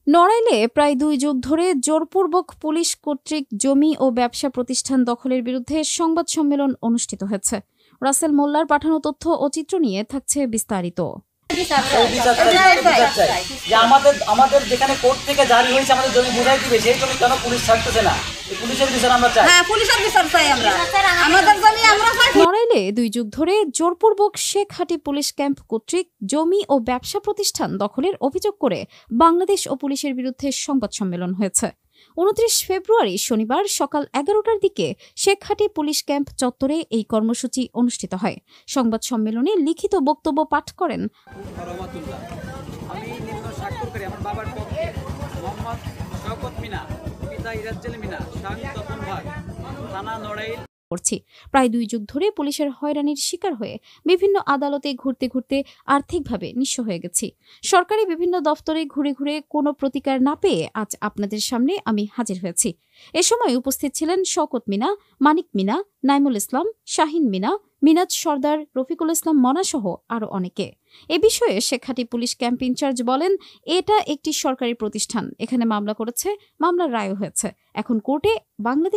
নড়াইলে প্রায় ২ যুগ ধরে জোরপূর্বক পুলিশ কর্তৃক জমি ও ব্যবসা প্রতিষ্ঠান দখলের বিরুদ্ধে সংবাদ সম্মেলন অনুষ্ঠিত হয়েছে। রাসেল মোল্লার পাঠানো তথ্য ও চিত্র নিয়ে থাকছে বিস্তারিত। আমাদের যেখানে কোর্ট থেকে জারি হয়েছে আমাদের জমি বুঝাই দিবে, সেই জমি কেন পুলিশ ছাড়তেছে না? পুলিশের বিচার আমরা চাই। হ্যাঁ, পুলিশের বিচার চাই আমরা। আমাদের জমি আমরা চাই। নড়াইলে ২ যুগ ধরে জোরপূর্বক শেখহাটি পুলিশ ক্যাম্প কর্তৃক জমি ও ব্যবসা প্রতিষ্ঠান দখলের অভিযোগ করে বাংলাদেশ ও পুলিশের বিরুদ্ধে সংবাদ সম্মেলন হয়েছে। ২৯ ফেব্রুয়ারি শনিবার সকাল ১১টার দিকে শেখহাটি পুলিশ ক্যাম্প চত্বরে এই কর্মসূচি অনুষ্ঠিত হয়। সংবাদ সম্মেলনে লিখিত বক্তব্য পাঠ করেন প্রায় ২ যুগ ধরে পুলিশের হয়রানির শিকার হয়ে বিভিন্ন আদালতে ঘুরতে ঘুরতে আর্থিকভাবে নিঃস্ব হয়ে গেছি। সরকারি বিভিন্ন দফতরে ঘুরে ঘুরে কোনো প্রতিকার না পেয়ে আজ আপনাদের সামনে আমি হাজির হয়েছি। এ সময় উপস্থিত ছিলেন শওকত মিনা, মানিক মিনা, নাইমুল ইসলাম, শাহিন মিনা, মিনাজ সর্দার, রফিকুল ইসলাম মনা সহ আরো অনেকে। এ বিষয়ে শেখহাটি পুলিশ ক্যাম্প ইনচার্জ বলেন, এটা একটি সরকারি প্রতিষ্ঠান, এখানে মামলা করেছে, মামলার রায় হয়েছে, এখন কোর্টে বাংলাদেশ